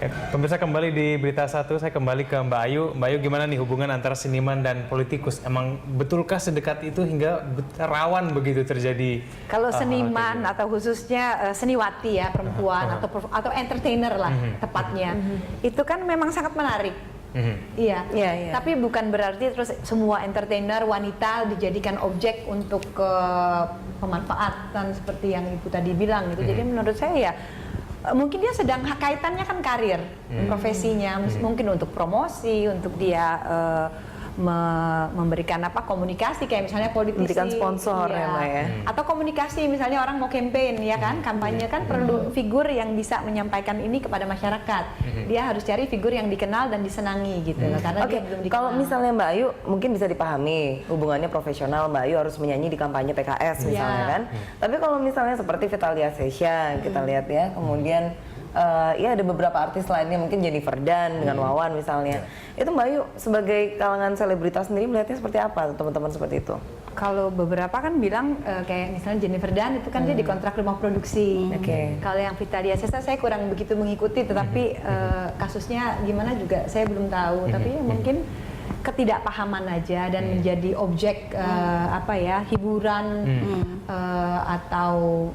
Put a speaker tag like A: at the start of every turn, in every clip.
A: Pemirsa, kembali di Berita Satu, saya kembali ke Mbak Ayu. Mbak Ayu, gimana nih hubungan antara seniman dan politikus? Emang betulkah sedekat itu hingga rawan begitu terjadi?
B: Kalau seniman atau khususnya seniwati ya, perempuan atau entertainer lah tepatnya, itu kan memang sangat menarik. Iya. Tapi bukan berarti terus semua entertainer wanita dijadikan objek untuk pemanfaatan seperti yang Ibu tadi bilang gitu. Jadi menurut saya ya mungkin dia sedang kaitannya kan karir, profesinya, mungkin untuk promosi, untuk dia memberikan komunikasi kayak misalnya politisi,
C: memberikan sponsor ya, Mbak ya.
B: Atau komunikasi misalnya orang mau campaign ya kan, kampanye kan perlu figur yang bisa menyampaikan ini kepada masyarakat. Dia harus cari figur yang dikenal dan disenangi gitu loh, karena dia belum dikenal.
C: Kalau misalnya Mbak Ayu mungkin bisa dipahami hubungannya profesional, Mbak Ayu harus menyanyi di kampanye PKS misalnya kan. Tapi kalau misalnya seperti Vitalia Sesha kita lihat ya, kemudian ya ada beberapa artis lainnya, mungkin Jennifer Dunn dengan Wawan misalnya. Itu Mbak Ayu sebagai kalangan selebritas sendiri melihatnya seperti apa teman-teman seperti itu?
B: Kalau beberapa kan bilang kayak misalnya Jennifer Dunn itu kan dia dikontrak rumah produksi. Kalau yang Vitalia Sesha saya kurang begitu mengikuti, tetapi kasusnya gimana juga saya belum tahu. Tapi ya mungkin ketidakpahaman aja dan menjadi objek hiburan atau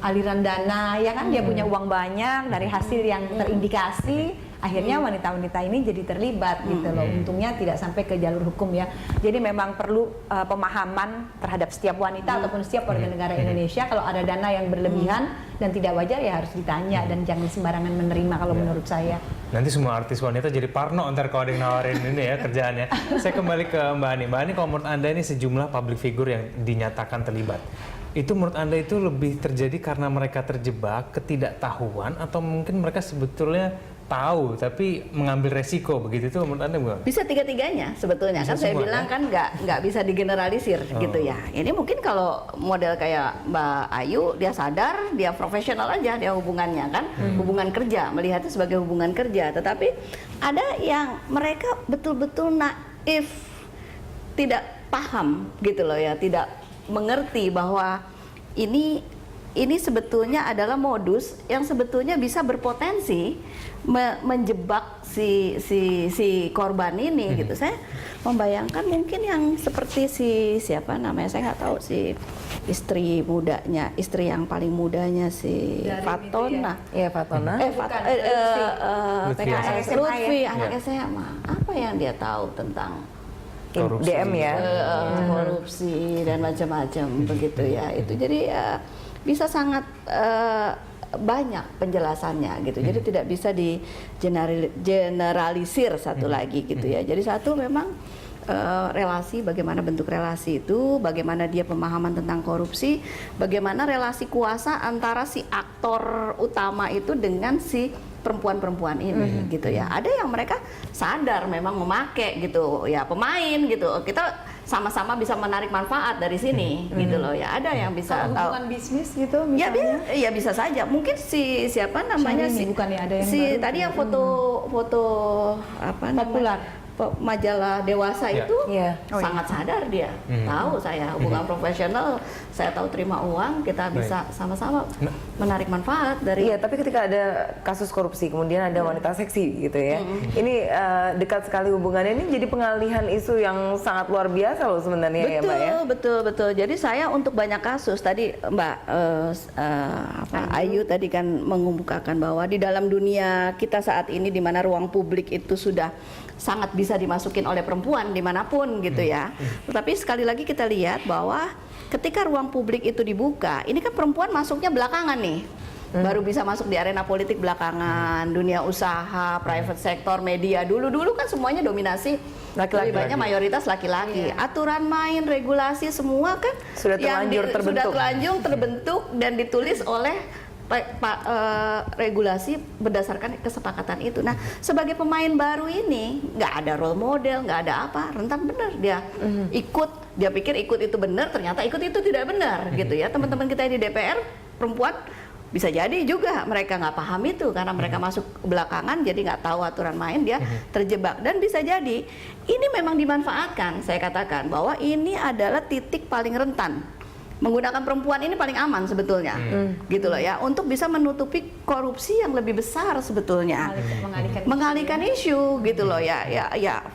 B: aliran dana ya kan, dia punya uang banyak dari hasil yang terindikasi, akhirnya wanita-wanita ini jadi terlibat gitu loh. Untungnya tidak sampai ke jalur hukum ya. Jadi memang perlu pemahaman terhadap setiap wanita ataupun setiap warga negara Indonesia. Kalau ada dana yang berlebihan dan tidak wajar ya harus ditanya dan jangan sembarangan menerima kalau menurut saya.
A: Nanti semua artis wanita jadi parno ntar kalau ada yang nawarin ini ya kerjaannya. Saya kembali ke Mbak Ani. Mbak Ani, kalau menurut Anda ini sejumlah public figure yang dinyatakan terlibat, itu menurut Anda itu lebih terjadi karena mereka terjebak, ketidaktahuan, atau mungkin mereka sebetulnya tahu tapi mengambil resiko begitu? Itu menurut Anda bukan?
D: Bisa tiga-tiganya sebetulnya. Bisa kan saya bilang ya? Kan nggak bisa digeneralisir gitu ya. Ini mungkin kalau model kayak Mbak Ayu, dia sadar, dia profesional aja dia hubungannya kan, hubungan kerja, melihatnya sebagai hubungan kerja. Tetapi ada yang mereka betul-betul naif, tidak paham gitu loh ya, tidak mengerti bahwa ini sebetulnya adalah modus yang sebetulnya bisa berpotensi menjebak si korban ini gitu. Saya membayangkan mungkin yang seperti siapa namanya, saya nggak tahu, si istri yang paling mudanya si Fatona.
C: Iya, Fatona.
D: PKS Lutfi, anak SMA. Apa yang dia tahu tentang
A: korupsi,
C: DM ya,
D: korupsi dan macam-macam begitu ya. Itu jadi bisa sangat banyak penjelasannya gitu. Jadi tidak bisa digeneralisir satu lagi gitu ya. Jadi satu memang relasi, bagaimana bentuk relasi itu, bagaimana dia pemahaman tentang korupsi, bagaimana relasi kuasa antara si aktor utama itu dengan si perempuan-perempuan ini gitu ya. Ada yang mereka sadar memang memakai gitu ya, pemain gitu. Kita sama-sama bisa menarik manfaat dari sini gitu loh ya. Ada yang bisa tahu
B: hubungan bisnis gitu misalnya.
D: Ya bisa saja. Mungkin siapa namanya
B: Syahrini, bukannya ada yang baru,
D: tadi yang foto apa
B: populer
D: majalah Dewasa itu sangat sadar dia. Tahu saya hubungan profesional, saya tahu terima uang, kita bisa sama-sama menarik manfaat dari.
C: Iya, tapi ketika ada kasus korupsi kemudian ada wanita seksi gitu ya. Ini dekat sekali hubungannya, ini jadi pengalihan isu yang sangat luar biasa loh sebenarnya.
D: Betul,
C: ya, Mbak ya.
D: Betul. Jadi saya untuk banyak kasus tadi Mbak Ayu tadi kan mengemukakan bahwa di dalam dunia kita saat ini di mana ruang publik itu sudah sangat bisa dimasukin oleh perempuan dimanapun gitu ya. Tetapi sekali lagi kita lihat bahwa ketika ruang publik itu dibuka, ini kan perempuan masuknya belakangan nih. Baru bisa masuk di arena politik belakangan, dunia usaha, private sector, media. Dulu kan semuanya dominasi laki-laki, lebih banyak mayoritas laki-laki. Aturan main, regulasi semua kan
C: sudah terlanjur
D: terbentuk dan ditulis oleh regulasi berdasarkan kesepakatan itu. Nah, sebagai pemain baru ini nggak ada role model, nggak ada apa, rentan benar dia dia pikir ikut itu benar, ternyata ikut itu tidak benar gitu ya. Teman-teman kita di DPR perempuan bisa jadi juga mereka nggak paham itu karena mereka masuk belakangan, jadi nggak tahu aturan main, dia terjebak. Dan bisa jadi ini memang dimanfaatkan. Saya katakan bahwa ini adalah titik paling rentan menggunakan perempuan ini paling aman sebetulnya, gitu loh ya, untuk bisa menutupi korupsi yang lebih besar sebetulnya, mengalihkan isu, gitu loh ya,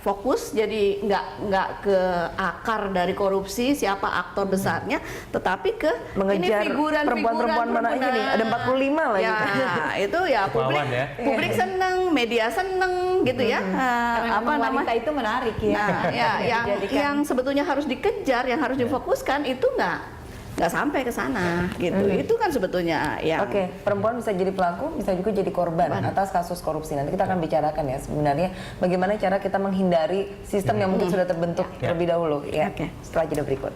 D: fokus jadi nggak ke akar dari korupsi siapa aktor besarnya, tetapi ke
C: mengejar
D: ini figuran
C: perempuan-perempuan mana aja nih, ada 45 lah
D: ya, itu ya publik seneng, media seneng, gitu ya,
B: apa namanya itu menarik ya.
D: Nah, yang sebetulnya harus dikejar, yang harus difokuskan itu nggak sampai ke sana gitu. Itu kan sebetulnya ya.
C: Oke, perempuan bisa jadi pelaku, bisa juga jadi korban atas kasus korupsi. Nanti kita akan bicarakan ya sebenarnya bagaimana cara kita menghindari sistem yang mungkin sudah terbentuk terlebih dahulu ya. Setelah jeda berikut.